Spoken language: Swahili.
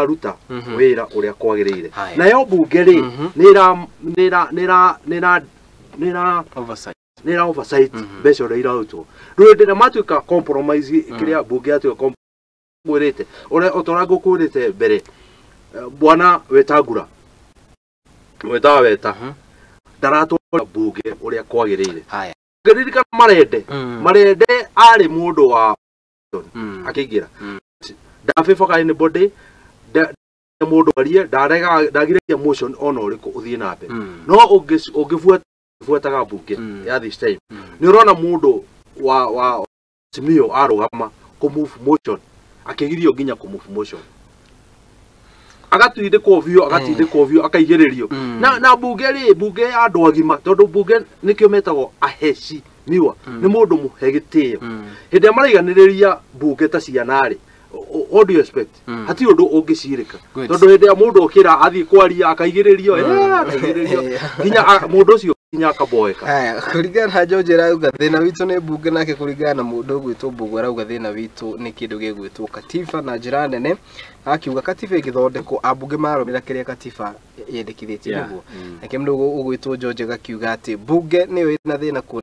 ruta wira uria kwagirire nayo bunge ri nira oversight beso ri rauto ruende na matuka compromise kiria bunge atu komurite ore otorago kurite mbere bwana Wetangula weta ndaratwara bunge uria kwagirire ngiririkana marende ari mundu wa akigira ndafifoka in body mundu arie ndagirekia motion ona uriku uthie na mbere no ungifuataga bunge ya this time ni urona mundu wa Simio arugama ku move motion akigirio nginya ku move motion agatindikwo view akaigererio na bunge ya andu agima tondu bunge nikio metagwo aheci miwa ni mundu muhegitio hindi amariganiriria bunge ta cianari what do you expect hati undu ungicirika tondu hindi ya mundu okira athii kwaria akaigererio nginya mundu ucio nginya akaboeka kuringana na George rauga thina witu ni bunge nake kuringana na mundu ugwitwo bunge rauga thina witu ni kindu gigwitwo katiba na njira nene akiuga katiba igithondekwo abunge maromira kiria katiba yendekithitie niguo nake mundu ugwitwo George gakiuga ati bunge niyo ina thina ku